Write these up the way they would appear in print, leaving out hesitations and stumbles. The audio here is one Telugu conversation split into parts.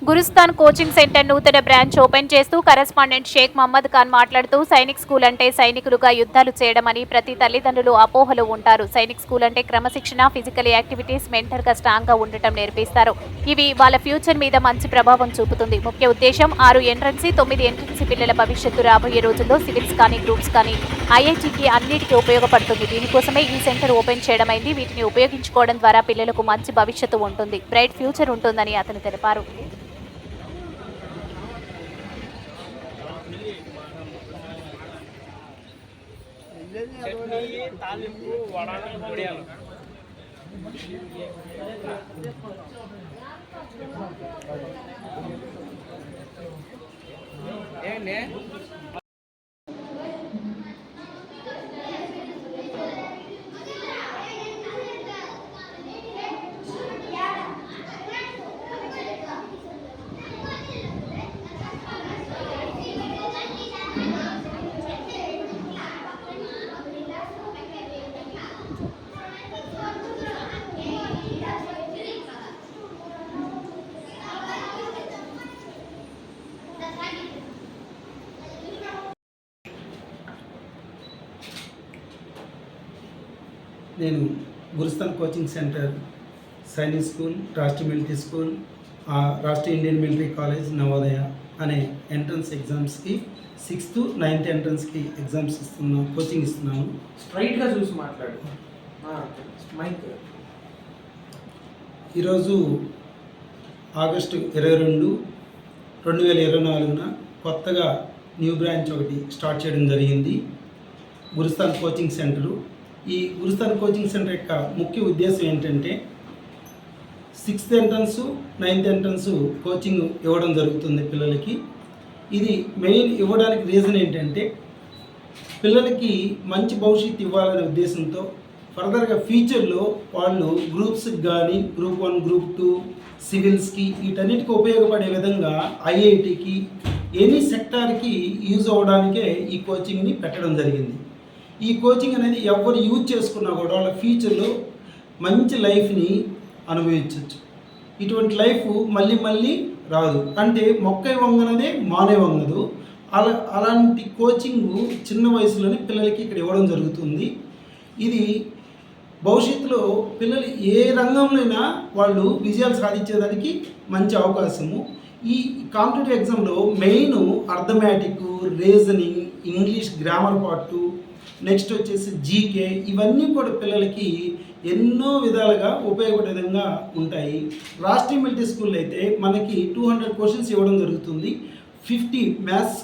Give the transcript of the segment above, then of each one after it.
గురుస్థాన్ కోచింగ్ సెంటర్ నూతన బ్రాంచ్ ఓపెన్ చేస్తూ కరెస్పాండెంట్ షేక్ మహమ్మద్ ఖాన్ మాట్లాడుతూ సైనిక్ స్కూల్ అంటే సైనికులుగా యుద్ధాలు చేయడమని ప్రతి తల్లిదండ్రులు అపోహలు ఉంటారు. సైనిక్ స్కూల్ అంటే క్రమశిక్షణ, ఫిజికల్ యాక్టివిటీస్, మెంటల్ గా స్ట్రాంగ్ గా ఉండటం నేర్పిస్తారు. ఇవి వాళ్ళ ఫ్యూచర్ మీద మంచి ప్రభావం చూపుతుంది. ముఖ్య ఉద్దేశం 6 ఎంట్రన్సీ 9 ఎంట్రన్సీ పిల్లల భవిష్యత్తు రాబోయే రోజుల్లో సివిల్స్ కానీ గ్రూప్స్ కానీ ఐఐటీకి అన్నిటికీ ఉపయోగపడుతుంది. దీనికోసమే ఈ సెంటర్ ఓపెన్ చేయడమైంది. వీటిని ఉపయోగించుకోవడం ద్వారా పిల్లలకు మంచి భవిష్యత్తు ఉంటుంది, బ్రైట్ ఫ్యూచర్ ఉంటుందని అతను తెలిపారు. చట్నీ తాలింపు వడలు వడియాలు ఏంటి నేను Gurusthan coaching centre, Sainik school, Rashtriya military school, Rashtriya Indian military college, Navodaya అనే ఎంట్రన్స్ ఎగ్జామ్స్కి 6th 9th ఎంట్రన్స్కి ఎగ్జామ్స్ కోచింగ్ ఇస్తున్నాను. స్ట్రైట్గా చూసి మాట్లాడు. మైక్ ఈరోజు ఆగస్టు 22, 2024 కొత్తగా న్యూ బ్రాంచ్ ఒకటి స్టార్ట్ చేయడం జరిగింది, గురుస్థాన్ కోచింగ్ సెంటరు. ఈ గురుస్థాన్ కోచింగ్ సెంటర్ యొక్క ముఖ్య ఉద్దేశం ఏంటంటే 6th entrance 9th entrance coaching ఇవ్వడం జరుగుతుంది పిల్లలకి. ఇది మెయిన్ ఇవ్వడానికి రీజన్ ఏంటంటే పిల్లలకి మంచి భవిష్యత్తు ఇవ్వాలనే ఉద్దేశంతో ఫర్దర్గా ఫ్యూచర్లో వాళ్ళు గ్రూప్స్కి కానీ గ్రూప్ 1, గ్రూప్ 2, సివిల్స్కి వీటన్నిటికీ ఉపయోగపడే విధంగా ఐఐటికి ఎనీ సెక్టార్కి యూజ్ అవ్వడానికే ఈ కోచింగ్ని పెట్టడం జరిగింది. ఈ కోచింగ్ అనేది ఎవరు యూజ్ చేసుకున్నా కూడా వాళ్ళ ఫ్యూచర్లో మంచి లైఫ్ని అనుభవించవచ్చు. ఇటువంటి లైఫ్ మళ్ళీ మళ్ళీ రాదు. అంటే మొక్కై వంగనదే మానే వంగదు. అలాంటి కోచింగ్ చిన్న వయసులోనే పిల్లలకి ఇక్కడ ఇవ్వడం జరుగుతుంది. ఇది భవిష్యత్తులో పిల్లలు ఏ రంగంలోనైనా వాళ్ళు విజయాలు సాధించేదానికి మంచి అవకాశము. ఈ కాంపిటేటివ్ ఎగ్జామ్లో main arithmetic, reasoning, English grammar part, next వచ్చేసి జీకే, ఇవన్నీ కూడా పిల్లలకి ఎన్నో విధాలుగా ఉపయోగపడే విధంగా ఉంటాయి. రాష్ట్రీయ మిలిటరీ స్కూల్లో అయితే మనకి 200 క్వశ్చన్స్ ఇవ్వడం జరుగుతుంది. 50 మ్యాథ్స్,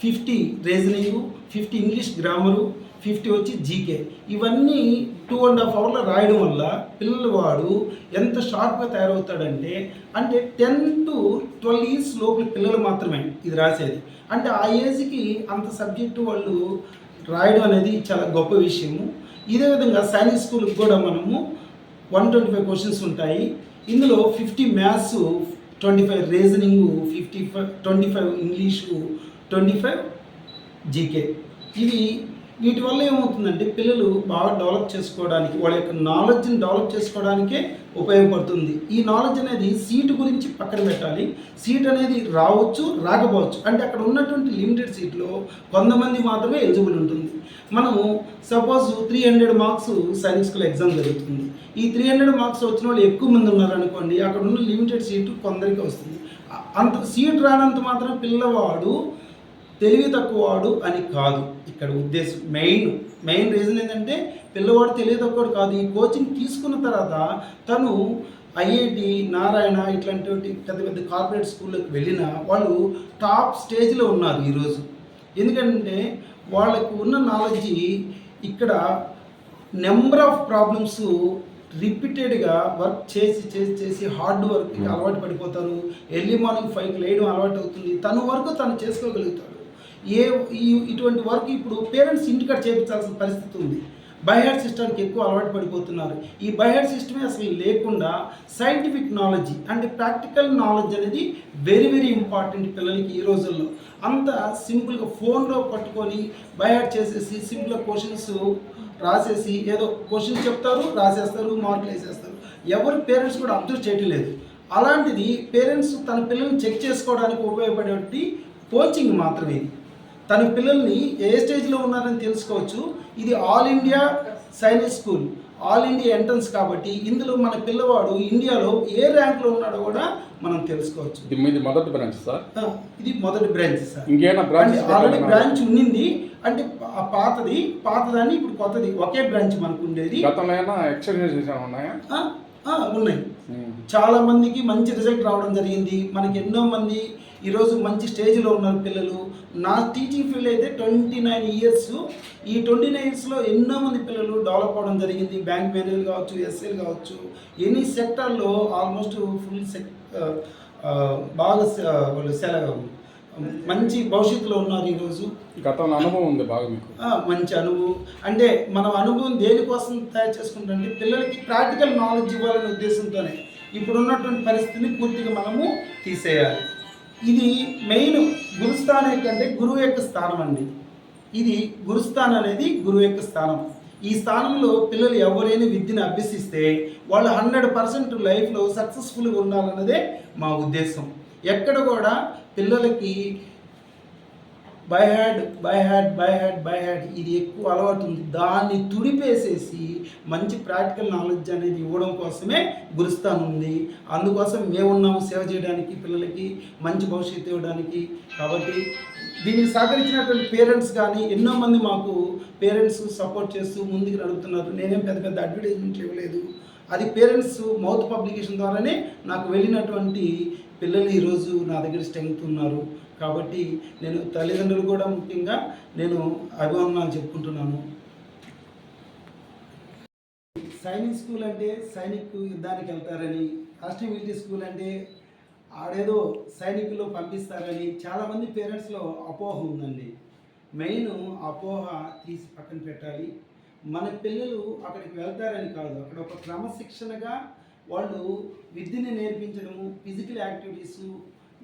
50 రీజనింగ్, 50 ఇంగ్లీష్ గ్రామరు, 50 వచ్చి జీకే. ఇవన్నీ 2.5 అవర్లో రాయడం వల్ల పిల్లవాడు ఎంత షార్ప్గా తయారవుతాడంటే, అంటే 10 to 12 ఇయర్స్ లోపల పిల్లలు మాత్రమే ఇది రాసేది. అంటే ఆ ఏజ్కి అంత సబ్జెక్టు వాళ్ళు రాయడం అనేది చాలా గొప్ప విషయము. ఇదే విధంగా సైనిక్ స్కూల్కి కూడా మనము 125 క్వశ్చన్స్ ఉంటాయి. ఇందులో 50 మ్యాథ్స్, 25 రీజనింగ్, 25 ఇంగ్లీషు, 25 జీకే. వీటి వల్ల ఏమవుతుందంటే పిల్లలు బాగా డెవలప్ చేసుకోవడానికి, వాళ్ళ యొక్క నాలెడ్జ్ని డెవలప్ చేసుకోవడానికే ఉపయోగపడుతుంది. ఈ నాలెడ్జ్ అనేది సీటు గురించి పక్కన పెట్టాలి. సీట్ అనేది రావచ్చు, రాకపోవచ్చు. అంటే అక్కడ ఉన్నటువంటి లిమిటెడ్ సీట్లో కొంతమంది మాత్రమే ఎలిజిబుల్ ఉంటుంది. మనము suppose 300 marks Sainik school exam జరుగుతుంది. ఈ 300 మార్క్స్ వచ్చిన వాళ్ళు ఎక్కువ మంది ఉన్నారనుకోండి, అక్కడ ఉన్న లిమిటెడ్ సీటు కొందరికి వస్తుంది. అంత సీట్ రానంత మాత్రం పిల్లవాడు తెలివి తక్కువవాడు అని కాదు ఇక్కడ ఉద్దేశం. మెయిన్ రీజన్ ఏంటంటే పిల్లవాడు తెలివి తక్కువడు కాదు. ఈ కోచింగ్ తీసుకున్న తర్వాత తను ఐఐటి, నారాయణ ఇట్లాంటి పెద్ద పెద్ద కార్పొరేట్ స్కూళ్ళకి వెళ్ళిన వాళ్ళు టాప్ స్టేజ్లో ఉన్నారు ఈరోజు. ఎందుకంటే వాళ్ళకు ఉన్న నాలెడ్జి ఇక్కడ నెంబర్ ఆఫ్ ప్రాబ్లమ్స్ రిపీటెడ్గా వర్క్ చేసి హార్డ్ వర్క్కి అలవాటు పడిపోతారు. ఎర్లీ మార్నింగ్ 5కి లేయడం అలవాటు అవుతుంది. తన వరకు తను చేసుకోగలుగుతాడు. ఇటువంటి వర్క్ ఇప్పుడు పేరెంట్స్ ఇంటికాడ చేయించాల్సిన పరిస్థితి ఉంది. బైహార్ట్ సిస్టమ్కి ఎక్కువ అలవాటు పడిపోతున్నారు. ఈ బైహార్ట్ సిస్టమే అసలు లేకుండా సైంటిఫిక్ నాలెడ్జ్ అంటే ప్రాక్టికల్ నాలెడ్జ్ అనేది వెరీ వెరీ ఇంపార్టెంట్ పిల్లలకి ఈ రోజుల్లో. అంత సింపుల్గా ఫోన్లో పట్టుకొని బైహార్ట్ చేసేసి సింపుల్గా క్వశ్చన్స్ రాసేసి ఏదో క్వశ్చన్స్ చెప్తారు, రాసేస్తారు, మార్కులు వేసేస్తారు. ఎవరు పేరెంట్స్ కూడా అబ్జర్వ్ చేయటం లేదు. అలాంటిది పేరెంట్స్ తన పిల్లల్ని చెక్ చేసుకోవడానికి ఉపయోగపడేటి కోచింగ్ మాత్రమే ఇది. తన పిల్లల్ని ఏ స్టేజ్లో ఉన్నారని తెలుసుకోవచ్చు. ఇది all India Sainik school, all India entrance కాబట్టి ఇందులో మన పిల్లవాడు ఇండియాలో ఏ ర్యాంక్లో ఉన్నాడో కూడా మనం తెలుసుకోవచ్చు. ఇది మొదటి బ్రాంచ్ సార్? ఇది మొదటి బ్రాంచ్ సార్. ఇంకేనా బ్రాంచ్? ఆల్రెడీ బ్రాంచ్ ఉండింది, అంటే పాతదాన్ని ఇప్పుడు కొత్తది ఒకే బ్రాంచ్ మనకు ఉండేది. గతంలో ఏమైనా ఎక్స్‌పీరియన్స్ ఉన్నాయా? ఉన్నాయి. చాలా మందికి మంచి రిజల్ట్ రావడం జరిగింది. మనకి ఎన్నో మంది ఈరోజు మంచి స్టేజ్లో ఉన్నారు పిల్లలు. నా టీచింగ్ ఫీల్డ్ అయితే 29 ఇయర్స్. ఈ 29 ఇయర్స్లో ఎన్నో మంది పిల్లలు డెవలప్ అవ్వడం జరిగింది. బ్యాంక్ మేనేజర్లు కావచ్చు, ఎస్ఏలు కావచ్చు, ఎనీ సెక్టార్లో ఆల్మోస్ట్ ఫుల్ బాగా వాళ్ళు మంచి భవిష్యత్తులో ఉన్నారు ఈరోజు. గతంలో అనుభవం ఉంది బాగా మీకు? మంచి అనుభవం. అంటే మనం అనుభవం దేనికోసం తయారు చేసుకుంటామంటే పిల్లలకి ప్రాక్టికల్ నాలెడ్జ్ ఇవ్వాలనే ఉద్దేశంతోనే ఇప్పుడున్నటువంటి పరిస్థితిని పూర్తిగా మనము తీసేయాలి. ఇది మెయిన్ గురుస్థానం అంటే గురువు యొక్క స్థానం అండి. ఇది గురుస్థానం అనేది గురువు యొక్క స్థానం. ఈ స్థానంలో పిల్లలు ఎవరైనా విద్యను అభ్యసిస్తే వాళ్ళు 100% లైఫ్లో సక్సెస్ఫుల్గా ఉండాలన్నదే మా ఉద్దేశం. ఎక్కడ కూడా పిల్లలకి బై హ్యాడ్ ఇది ఎక్కువ అలవాటు ఉంది. దాన్ని తుడిపేసేసి మంచి ప్రాక్టికల్ నాలెడ్జ్ అనేది ఇవ్వడం కోసమే గురుస్థానం ఉంది. అందుకోసం మేమున్నాము సేవ చేయడానికి, పిల్లలకి మంచి భవిష్యత్తు ఇవ్వడానికి. కాబట్టి దీనికి సహకరించినటువంటి పేరెంట్స్ కానీ ఎన్నో మంది మాకు పేరెంట్స్ సపోర్ట్ చేస్తూ ముందుకు నడుపుతున్నారు. నేనేం పెద్ద అడ్వర్టైజ్మెంట్ ఇవ్వలేదు. అది పేరెంట్స్ మౌత్ పబ్లికేషన్ ద్వారానే నాకు వెళ్ళినటువంటి పిల్లలు ఈరోజు నా దగ్గర స్ట్రెంగ్త్ ఉన్నారు. కాబట్టి నేను తల్లిదండ్రులు కూడా ముఖ్యంగా నేను అభివందనాలు చెప్పుకుంటున్నాను. సైనిక్ స్కూల్ అంటే సైనిక్ యుద్ధానికి వెళ్తారని, రాష్ట్రీయ మిలిటరీ స్కూల్ అంటే ఆడేదో సైనికులు పంపిస్తారని చాలామంది పేరెంట్స్లో అపోహ ఉందండి. మెయిన్ అపోహ తీసి పక్కన పెట్టాలి. మన పిల్లలు అక్కడికి వెళ్తారని కాదు, అక్కడ ఒక క్రమశిక్షణగా వాళ్ళు విద్యని నేర్పించడము, ఫిజికల్ యాక్టివిటీసు,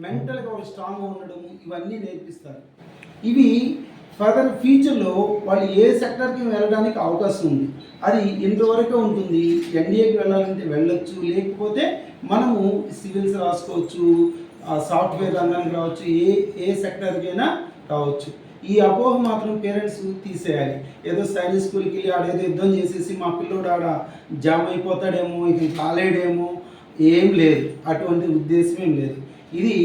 మెంటల్గా వాళ్ళు స్ట్రాంగ్గా ఉండడము, ఇవన్నీ నేర్పిస్తారు. ఇవి ఫర్దర్ ఫ్యూచర్లో వాళ్ళు ఏ సెక్టర్కి వెళ్ళడానికి అవకాశం ఉంది. అది ఇంతవరకే ఉంటుంది. ఎన్డీఏకి వెళ్ళాలంటే వెళ్ళొచ్చు, లేకపోతే మనము సివిల్స్ రాసుకోవచ్చు, సాఫ్ట్వేర్ రంగానికి రావచ్చు, ఏ సెక్టర్కైనా రావచ్చు. ఈ అపోహ మాత్రం పేరెంట్స్ తీసేయాలి. ఏదో సైనిక్ స్కూల్కి వెళ్ళి ఆడేదో యుద్ధం చేసేసి మా పిల్లోడు ఆడ జామ్ అయిపోతాడేమో, ఇక కాలేడేమో, ఏం లేదు. అటువంటి ఉద్దేశం ఏం లేదు. ఇది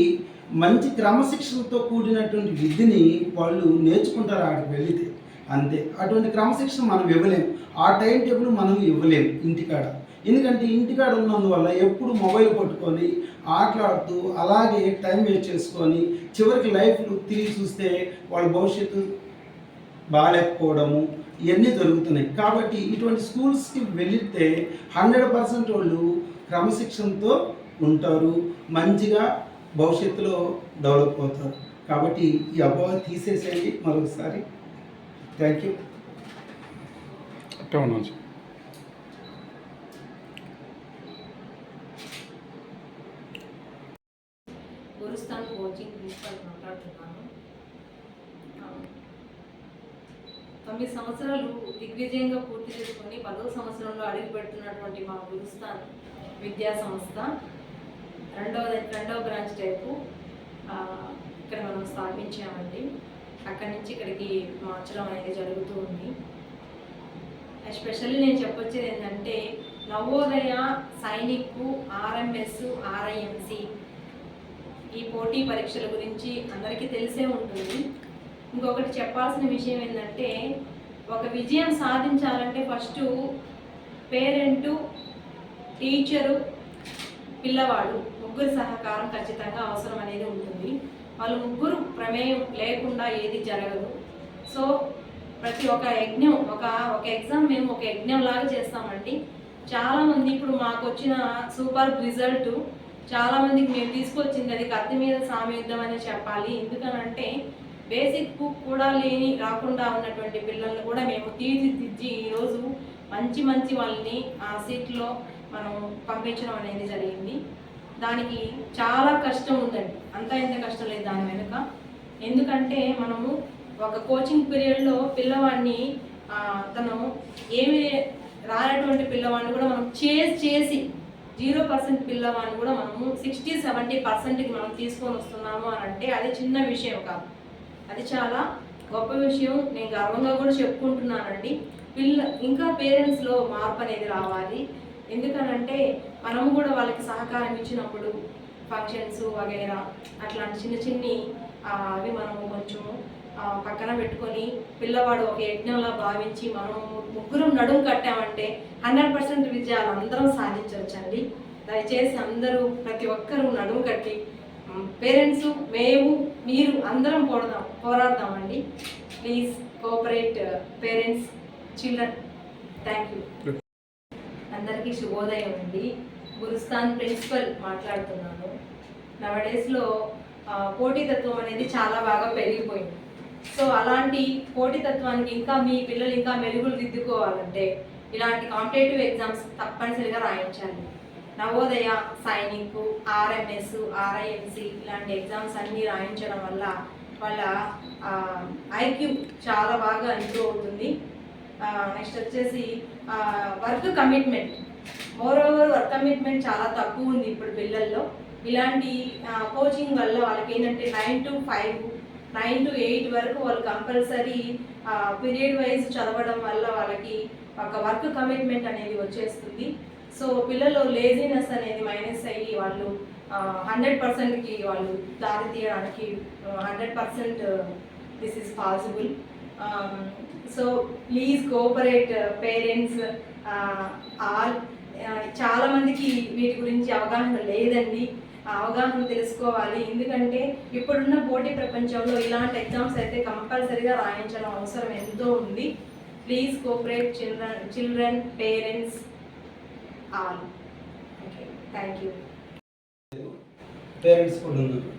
మంచి క్రమశిక్షణతో కూడినటువంటి విద్యని వాళ్ళు నేర్చుకుంటారు ఆడికి వెళితే, అంతే. అటువంటి క్రమశిక్షణ మనం ఇవ్వలేము, ఆ టైం టేబుల్ మనం ఇవ్వలేము ఇంటికాడ. ఎందుకంటే ఇంటికాడ ఉన్నందువల్ల ఎప్పుడు మొబైల్ పట్టుకొని ఆటలాడుతూ అలాగే టైం వేస్ట్ చేసుకొని చివరికి లైఫ్లో తిరిగి చూస్తే వాళ్ళ భవిష్యత్తు బాగాలేకపోవడము ఇవన్నీ జరుగుతున్నాయి. కాబట్టి ఇటువంటి స్కూల్స్కి వెళితే 100% వాళ్ళు క్రమశిక్షణతో ఉంటారు, మంచిగా భవిష్యత్తులో డెవలప్ అవుతారు. కాబట్టి ఈ అపోహ తీసేసేయండి మరొకసారి. Thank you. Gurusthan coaching principal మాట్లాడుతున్నాను. 9 సంవత్సరాలు దిగ్విజయంగా పూర్తి చేసుకొని 10వ సంవత్సరంలో అడుగు పెడుతున్నటువంటి మా గురుస్థాన్ విద్యా సంస్థ రెండవ బ్రాంచ్ టైపు ఇక్కడ మనం స్థాపించామండి. అక్కడి నుంచి ఇక్కడికి మార్చడం అనేది జరుగుతూ ఉంది. ఎస్పెషల్లీ నేను చెప్పొచ్చేది ఏంటంటే నవోదయ, సైనిక్, ఆర్ఎంఎస్, ఆర్ఐఎంసి ఈ పోటీ పరీక్షల గురించి అందరికీ తెలిసే ఉంటుంది. ఇంకొకటి చెప్పాల్సిన విషయం ఏంటంటే ఒక విజయం సాధించాలంటే ఫస్ట్ పేరెంటు, టీచరు, పిల్లవాడు ముగ్గురు సహకారం ఖచ్చితంగా అవసరం అనేది ఉంటుంది. వాళ్ళు ముగ్గురు ప్రమేయం లేకుండా ఏది జరగదు. సో ప్రతి ఒక్క యజ్ఞం ఒక ఎగ్జామ్ మేము ఒక యజ్ఞం లాగా చేస్తామండి. చాలామంది ఇప్పుడు మాకు వచ్చిన సూపర్ రిజల్ట్ చాలామందికి మేము తీసుకొచ్చింది అది కత్తి మీద సామయుద్ధం అని చెప్పాలి. ఎందుకనంటే బేసిక్ కూడా రాకుండా ఉన్నటువంటి పిల్లల్ని కూడా మేము తీర్చిదిద్ది ఈరోజు మంచి వాళ్ళని ఆ సీట్లో మనం పంపించడం అనేది జరిగింది. దానికి చాలా కష్టం ఉందండి, అంతా ఎంత కష్టం లేదు దాని వెనుక. ఎందుకంటే మనము ఒక కోచింగ్ పీరియడ్లో పిల్లవాడిని తను ఏమి రానటువంటి పిల్లవాడిని కూడా మనం చేసి 0% పిల్లవాడిని కూడా మనము 60-70%కి మనం తీసుకొని వస్తున్నాము అని అంటే అది చిన్న విషయం కాదు, అది చాలా గొప్ప విషయం. నేను గర్వంగా కూడా చెప్పుకుంటున్నానండి. ఇంకా పేరెంట్స్లో మార్పు అనేది రావాలి. ఎందుకనంటే మనము కూడా వాళ్ళకి సహకారం ఇచ్చినప్పుడు ఫంక్షన్స్ వగైరా అట్లాంటి చిన్ని అవి మనము కొంచెం పక్కన పెట్టుకొని పిల్లవాడు ఒక యజ్ఞంలా భావించి మనం ముగ్గురం నడుము కట్టామంటే 100% విజయాలు అందరం సాధించవచ్చండి. దయచేసి అందరూ ప్రతి ఒక్కరూ నడుము కట్టి పేరెంట్స్ మేము మీరు అందరం పోరాడదామండి. Please cooperate parents children. Thank you. అందరికీ శుభోదయం అండి. గురుస్థాన్ ప్రిన్సిపల్ మాట్లాడుతున్నాను. నవడేస్లో పోటీతత్వం అనేది చాలా బాగా పెరిగిపోయింది. సో అలాంటి పోటీతత్వానికి ఇంకా మీ పిల్లలు ఇంకా మెరుగులు దిద్దుకోవాలంటే ఇలాంటి కాంపిటేటివ్ ఎగ్జామ్స్ తప్పనిసరిగా రాయించాలి. నవోదయ, సైనిక్, RMS, RIMC ఇలాంటి ఎగ్జామ్స్ అన్నీ రాయించడం వల్ల వాళ్ళ IQ చాలా బాగా ఇంప్రూవ్ అవుతుంది. నెక్స్ట్ వచ్చేసి work commitment, moreover work commitment చాలా తక్కువ ఉంది ఇప్పుడు పిల్లల్లో. ఇలాంటి కోచింగ్ వల్ల వాళ్ళకి ఏంటంటే 9 to 5, 9 to 8 వరకు వాళ్ళు కంపల్సరీ పీరియడ్ వైజ్ చదవడం వల్ల వాళ్ళకి ఒక వర్క్ కమిట్మెంట్ అనేది వచ్చేస్తుంది. సో పిల్లలు లేజినెస్ అనేది మైనస్ అయ్యి వాళ్ళు 100%కి వాళ్ళు దారి తీయడానికి 100% this is possible. So please cooperate parents all. చాలామందికి వీటి గురించి అవగాహన లేదండి. అవగాహన తెలుసుకోవాలి. ఎందుకంటే ఇప్పుడున్న పోటీ ప్రపంచంలో ఇలాంటి ఎగ్జామ్స్ అయితే కంపల్సరీగా రాయించడం అవసరం ఎంతో ఉంది. Please cooperate children parents all. Okay, thank you. Parents కూడా ఉన్నారు.